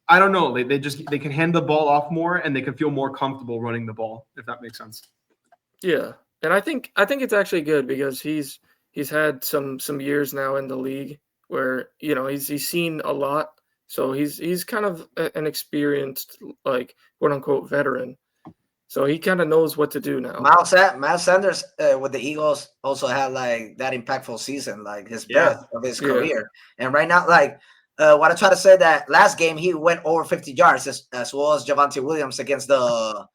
I don't know. They can hand the ball off more and they can feel more comfortable running the ball, if that makes sense. Yeah, and I think it's actually good because he's had some years now in the league where he's seen a lot. So he's kind of an experienced, like, quote unquote veteran. So he kind of knows what to do now. Miles Sanders with the Eagles also had like that impactful season, like his birth of his career. And right now, like what I try to say that last game he went over 50 yards as well as Javonte Williams against the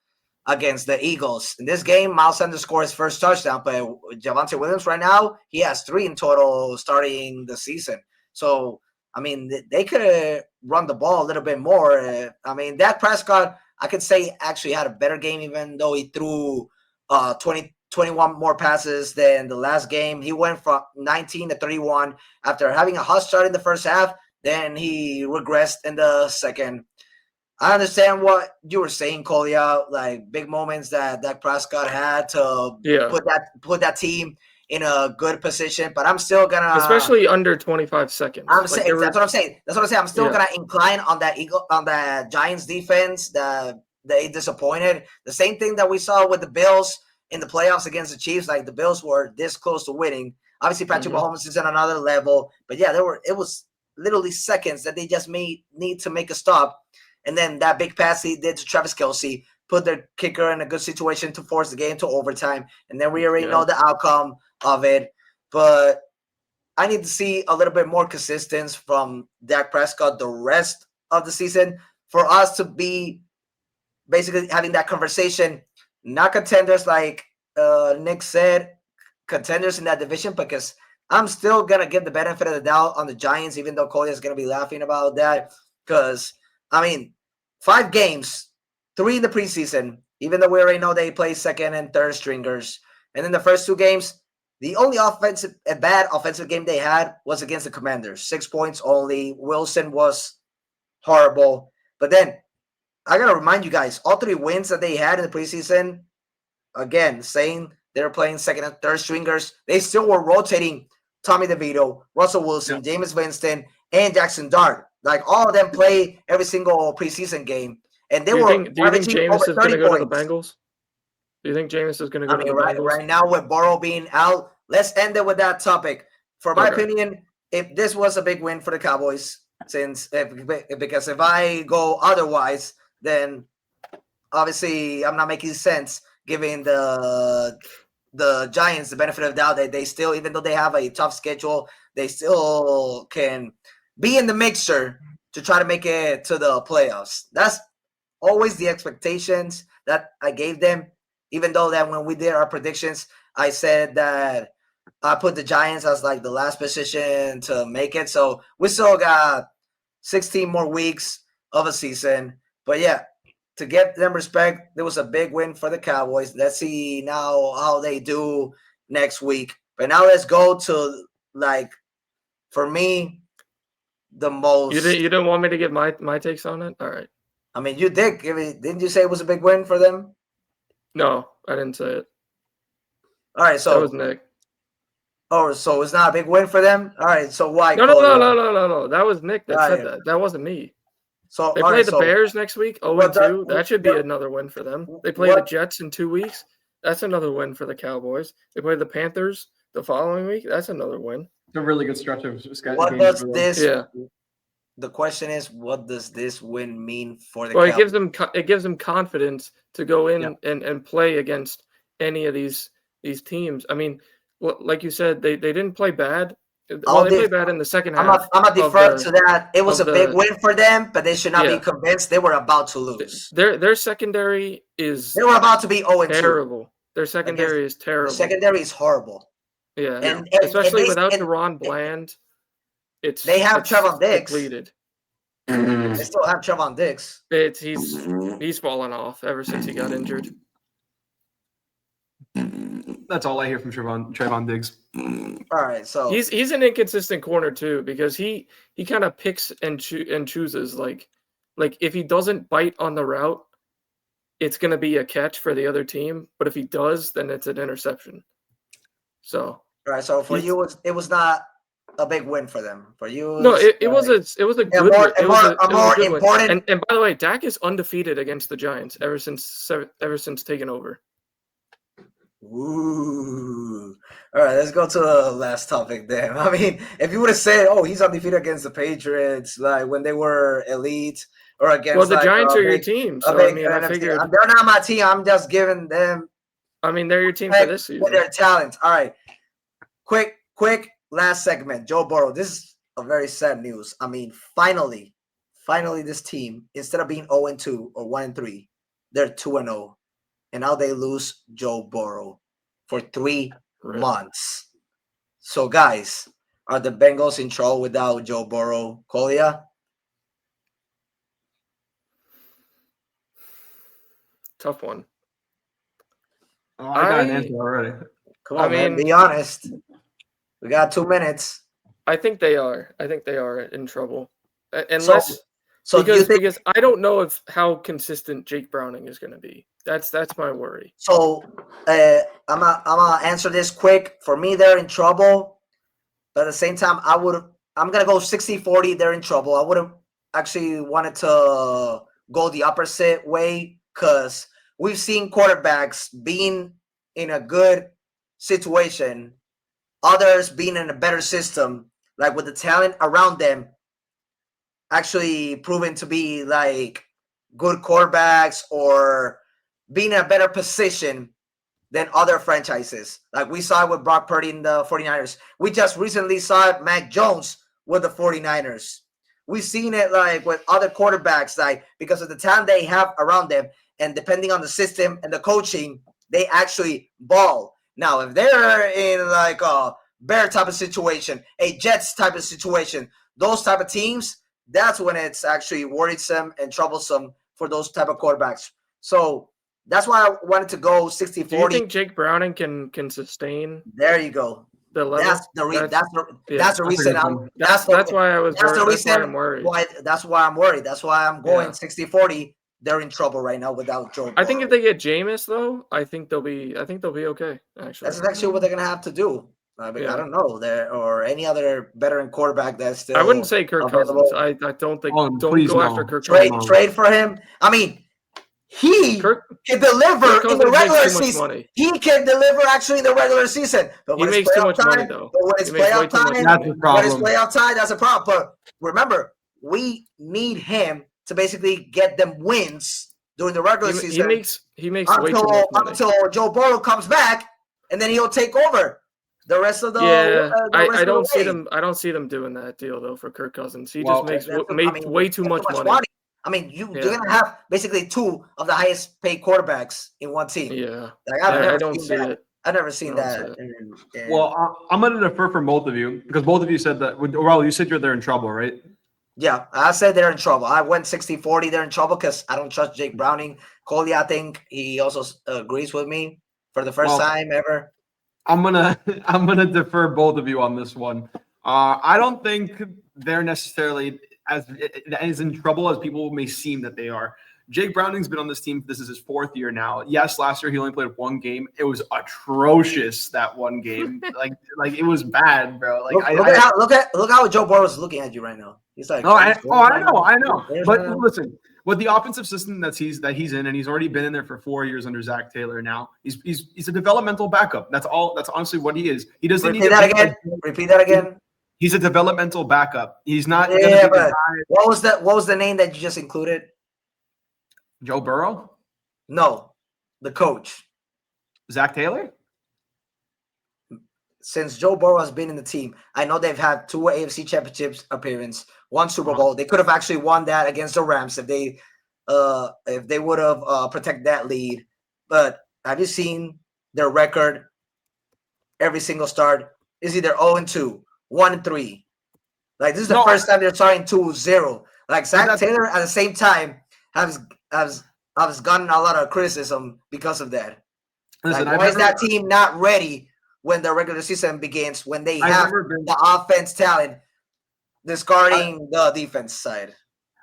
Eagles. In this game, Miles Sanders scored his first touchdown, but Javonte Williams right now he has 3 in total starting the season. So I mean, they could have run the ball a little bit more. I mean, Dak Prescott, I could say, actually had a better game, even though he threw 21 more passes than the last game. He went from 19 to 31 after having a hot start in the first half. Then he regressed in the second. I understand what you were saying, Kolya, like big moments that Dak Prescott had to put that team in a good position, but I'm still gonna, especially under 25 seconds. That's what I'm saying. I'm still gonna incline on that Giants defense that they disappointed. The same thing that we saw with the Bills in the playoffs against the Chiefs. Like the Bills were this close to winning. Obviously, Patrick Mahomes is on another level, but yeah, it was literally seconds that they just need to make a stop, and then that big pass he did to Travis Kelce put their kicker in a good situation to force the game to overtime, and then we already know the outcome of it. But I need to see a little bit more consistency from Dak Prescott the rest of the season for us to be basically having that conversation, not contenders like Nick said, contenders in that division, because I'm still going to give the benefit of the doubt on the Giants, even though Kolya is going to be laughing about that, because, I mean, 5 games, 3 in the preseason, even though we already know they play second and third stringers. And in the first 2 games, the only bad offensive game they had was against the Commanders. 6 points only. Wilson was horrible. But then, I got to remind you guys, all 3 wins that they had in the preseason, again, saying they were playing second and third stringers, they still were rotating Tommy DeVito, Russell Wilson, Jameis Winston, and Jackson Dart. Like all of them play every single preseason game, and they Do you were think Jameis is going to go to the points. Bengals? Do you think Jameis is going to go to the right Bengals? right now with Burrow being out, let's end it with that topic. For my Okay. opinion, if this was a big win for the Cowboys, because if I go otherwise, then obviously I'm not making sense giving the Giants the benefit of the doubt that they still, even though they have a tough schedule, they still can be in the mixer to try to make it to the playoffs. That's always the expectations that I gave them, even though that when we did our predictions, I said that I put the Giants as like the last position to make it. So we still got 16 more weeks of a season. But yeah, to get them respect, there was a big win for the Cowboys. Let's see now how they do next week. But now let's go to, like, for me, the most. You didn't want me to get my takes on it? All right. I mean, you did. Didn't you say it was a big win for them? No, I didn't say it. All right, so that was Nick. Oh, so it's not a big win for them? All right, so why? No. That was Nick that said that. That wasn't me. So they play the Bears next week, 0-2. That should be another win for them. They play the Jets in 2 weeks. That's another win for the Cowboys. They play the Panthers the following week. That's another win. It's a really good stretch of schedule. What does this? Yeah. The question is, what does this win mean for the? Well, Cowboys? it gives them confidence to go in and play against any of these teams. I mean, like you said, they didn't play bad. Well, they played bad in the second half. I'm gonna defer to that. It was a big win for them, but they should not be convinced they were about to lose. Their secondary is. They were about to be 0-2. Terrible. Their secondary is terrible. The secondary is horrible. Yeah, and especially without Deron Bland, they have Trevon Diggs. Depleted. They still have Trevon Diggs. He's fallen off ever since he got injured. That's all I hear from Trevon Diggs. All right, so he's an inconsistent corner too, because he kind of picks and chooses. Like if he doesn't bite on the route, it's going to be a catch for the other team. But if he does, then it's an interception. So right, so for you, it was not a big win for them. For you, no, it was a good win. It was a more important. And by the way, Dak is undefeated against the Giants ever since taking over. Ooh. All right, let's go to the last topic then. I mean, if you would have said, "Oh, he's undefeated against the Patriots," like when they were elite, or against the Giants are your team, so I mean, I figured they're not my team. I'm just giving them. I mean, they're your team for this season. Their talent. All right, quick last segment. Joe Burrow. This is a very sad news. I mean, finally, this team, instead of being 0-2 or 1-3, they're 2-0. And now they lose Joe Burrow for 3 months. So, guys, are the Bengals in trouble without Joe Burrow? Kolya? Tough one. Oh, I got an answer already. Come on, man, be honest. We got 2 minutes. I think they are. In trouble. Unless because I don't know how consistent Jake Browning is going to be. That's my worry. So I'm gonna answer this quick. For me, they're in trouble, but at the same time, I'm gonna go 60-40. They're in trouble. I would have actually wanted to go the opposite way, because we've seen quarterbacks being in a good situation, others being in a better system, like with the talent around them, actually proven to be like good quarterbacks or being in a better position than other franchises. Like we saw it with Brock Purdy in the 49ers. We just recently saw it, Mac Jones with the 49ers. We've seen it like with other quarterbacks, like because of the talent they have around them, and depending on the system and the coaching, they actually ball. Now, if they're in like a Bear type of situation, a Jets type of situation, those type of teams, that's when it's actually worrisome and troublesome for those type of quarterbacks. So that's why I wanted to go 60-40. Do you think Jake Browning can sustain? There you go. The level. That's the reason. That's why I was. That's the reason. That's why I'm worried. That's why I'm worried. That's why I'm going 60-40. They're in trouble right now without Joe Burrow. I think if they get Jameis though, I think they'll be okay. Actually, that's actually what they're gonna have to do. I mean, I don't know there or any other veteran quarterback that's still. I wouldn't say Kirk available. Cousins. I don't think. Oh, don't please go no. after Kirk Trade Cousins. for him. I mean, he Kirk can deliver Cousins in the regular makes too much season. money. He can deliver actually in the regular season. But He when makes it's too playoff much money, time, though. but when it's He makes way playoff too much time, That's money. the when it's problem. playoff time, that's a problem. But remember, we need him to basically get them wins during the regular season. He makes way too much money. Until Joe Burrow comes back, and then he'll take over the rest of the. I don't see them. I don't see them doing that deal though for Kirk Cousins. He just makes way too much money. I mean, you're gonna have basically two of the highest paid quarterbacks in one team. Yeah, like, I don't see it. I've never seen that. Well, I'm going to defer from both of you because both of you said that. Raul, you said they're in trouble, right? Yeah, I said they're in trouble. I went 60-40. They're in trouble because I don't trust Jake Browning. Kolya, I think he also agrees with me for the first time ever. I'm gonna defer both of you on this one. I don't think they're necessarily as in trouble as people may seem that they are. Jake Browning's been on this team. This is his 4th year now. Yes, last year he only played one game. It was atrocious that one game. like it was bad, bro. Like look how Joe Burrow is looking at you right now. He's like, I know. But listen, with the offensive system that he's in, and he's already been in there for 4 years under Zach Taylor. Now he's a developmental backup. That's all. That's honestly what he is. He doesn't repeat that again. Repeat that again. He's a developmental backup. He's not. Yeah, but what was the name that you just included? Joe Burrow? No, the coach. Zach Taylor? Since Joe Burrow has been in the team, I know they've had 2 AFC Championships appearance, 1 Super Bowl. They could have actually won that against the Rams if they would have protected that lead. But have you seen their record? Every single start is either 0-2, 1-3. Like this is the first time they're starting 2-0. Like Zach Taylor at the same time has gotten a lot of criticism because of that. Listen, why is that team not ready when the regular season begins, when they have the offense talent discarding the defense side?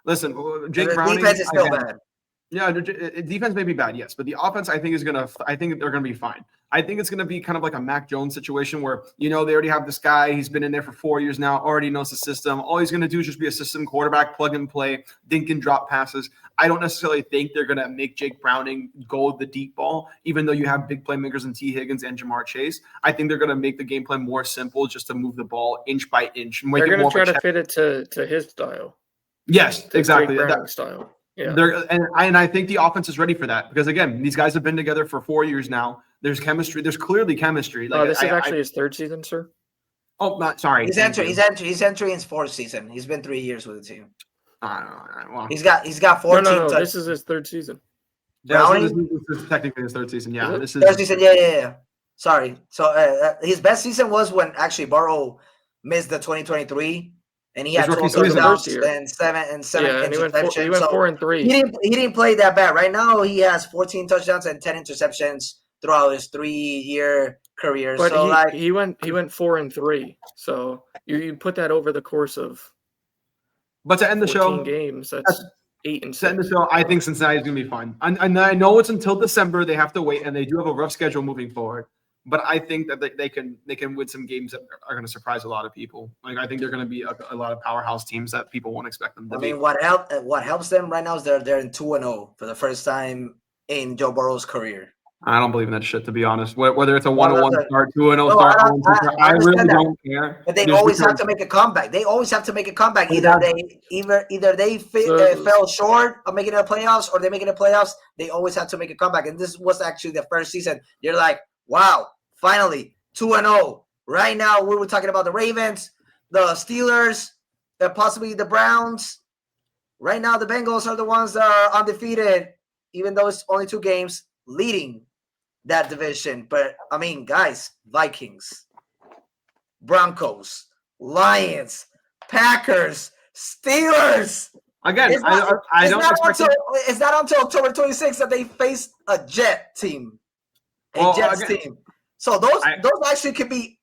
Listen, Jake Browning, defense is still bad. Yeah, defense may be bad, yes, but the offense I think they're gonna be fine. I think it's gonna be kind of like a Mac Jones situation where they already have this guy. He's been in there for 4 years now, already knows the system. All he's gonna do is just be a system quarterback, plug and play, dink and drop passes. I don't necessarily think they're gonna make Jake Browning go the deep ball, even though you have big playmakers in T. Higgins and Jamar Chase. I think they're gonna make the game plan more simple, just to move the ball inch by inch. They're gonna try to fit it to his style. Yes, exactly. That style. Yeah. And I think the offense is ready for that because, again, these guys have been together for 4 years now. There's chemistry. There's clearly chemistry. This is actually his 3rd season, sir. Oh, not sorry. He's entering his 4th season. He's been 3 years with the team. Well, he's got 14. No, this is his 3rd season. Yeah, this is technically his 3rd season. Yeah, this is 3rd season. Yeah. Sorry. So his best season was when actually Burrow missed the 2023. And he had 12 touchdowns and seven interceptions. He went 4-3. He didn't play that bad. Right now, he has 14 touchdowns and 10 interceptions throughout his 3-year career. But so he went 4-3. So you put that over the course of. But to end the show, games. That's 8-6. To end the show, I think Cincinnati's gonna be fine. And I know it's until December. They have to wait, and they do have a rough schedule moving forward. But I think that they can win some games that are going to surprise a lot of people. Like I think they're going to be a lot of powerhouse teams that people won't expect them to be. I mean, what helps them right now is they're in 2-0 for the first time in Joe Burrow's career. I don't believe in that shit, to be honest. Whether it's a 1-1 start, 2-0 start, I really don't care. But they always have to make a comeback. Either they fell short of making the playoffs, or they make it the playoffs. They always have to make a comeback. And this was actually the first season. You're like, wow, finally 2-0. Right now, we were talking about the Ravens, the Steelers, possibly the Browns. Right now, the Bengals are the ones that are undefeated, even though it's only 2 games, leading that division. But I mean, guys, Vikings, Broncos, Lions, Packers, Steelers. Again, it's not until October 26th that they face a Jet team. Jets team. So those actually could be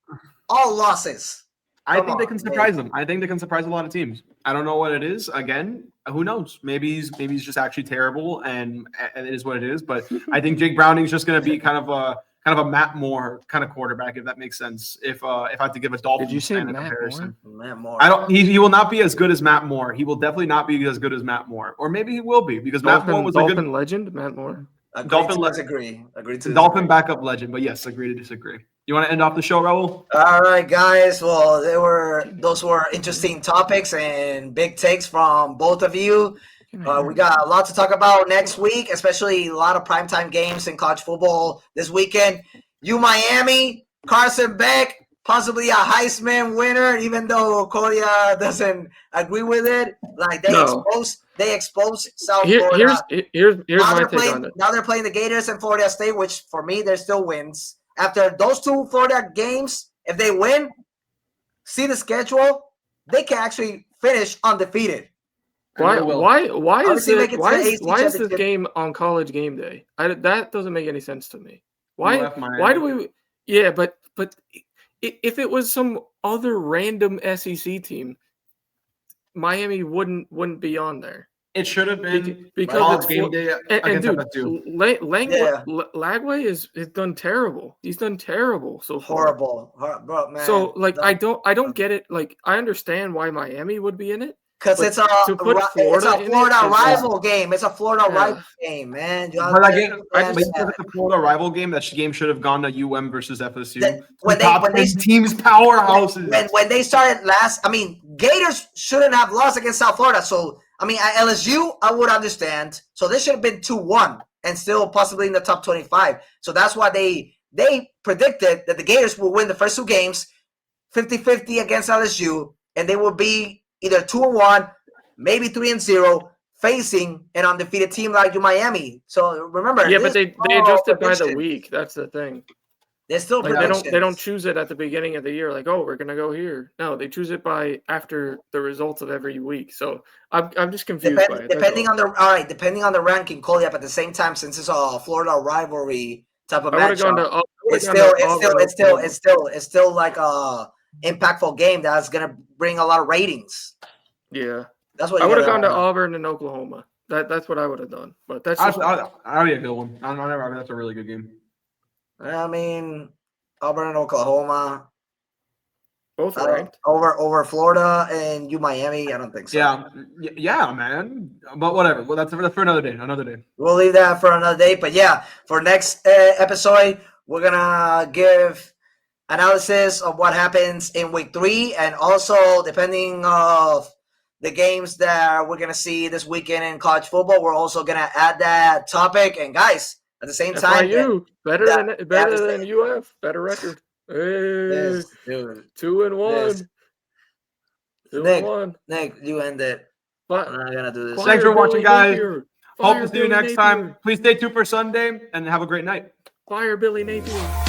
all losses. I think they can surprise them. I think they can surprise a lot of teams. I don't know what it is. Again, who knows? Maybe he's just actually terrible, and it is what it is. But I think Jake Browning's just going to be kind of kind of a Matt Moore kind of quarterback, if that makes sense. If I had to give a Dolphins Did you say fan a Matt comparison. Matt Moore. I don't. He will not be as good as Matt Moore. He will definitely not be as good as Matt Moore, or maybe he will be because Matt Moore was a Dolphin good legend, Matt Moore. Dolphin disagree. Agree to Dolphin disagree. backup legend. But yes, agree to disagree. You want to end off the show, Raul? All right, guys. Well, those were interesting topics and big takes from both of you. We got a lot to talk about next week, especially a lot of primetime games in college football this weekend. Miami, Carson Beck, possibly a Heisman winner, even though Kolya doesn't agree with it. Like they exposed South Florida. Here's my take on it. Now they're playing the Gators and Florida State, which for me, they're still wins. After those two Florida games, if they win, see the schedule, they can actually finish undefeated. Why is this game on College Game Day? That doesn't make any sense to me. Why do we? Yeah, but if it was some other random SEC team, Miami wouldn't be on there. It should have been because College Game Day and dude, FSU. Lagway has done terrible. He's done terrible so far. Horrible, bro, man. So I don't get it. Like I understand why Miami would be in it. Because it's a Florida rival game. It's a Florida rival game, man. The Florida rival game, that game should have gone to UM versus FSU. When teams powerhouses. When they started Gators shouldn't have lost against South Florida. So, at LSU, I would understand. So this should have been 2-1 and still possibly in the top 25. So that's why they predicted that the Gators will win the first two games, 50-50 against LSU, and they will be either 2-1, maybe 3-0, facing an undefeated team like Miami. So remember, but they adjusted by the week. That's the thing. They're still they don't choose it at the beginning of the year. Like, oh, we're gonna go here. No, they choose it by after the results of every week. So I'm just confused by it. Depending on the ranking, Kolya, but at the same time, since it's a Florida rivalry type of matchup, it's still like a impactful game that's gonna bring a lot of ratings. Yeah, that's what I would have gone to Auburn and Oklahoma. That's what I would have done. But that's that'd be a good one. That's a really good game. Auburn and Oklahoma, both ranked over Florida and Miami. I don't think so. Yeah, man. But whatever. Well, that's for another day. We'll leave that for another day. But yeah, for next episode, we're gonna give analysis of what happens in week 3, and also depending of the games that we're gonna see this weekend in college football, we're also gonna add that topic. And guys, at the same time, better than UF, better record. Hey, 2-1. 2-1. Nick, you end it. But I'm not gonna do this. Thanks for watching, guys. Hope to see you next time. Please stay tuned for Sunday and have a great night. Fire Billy Napier.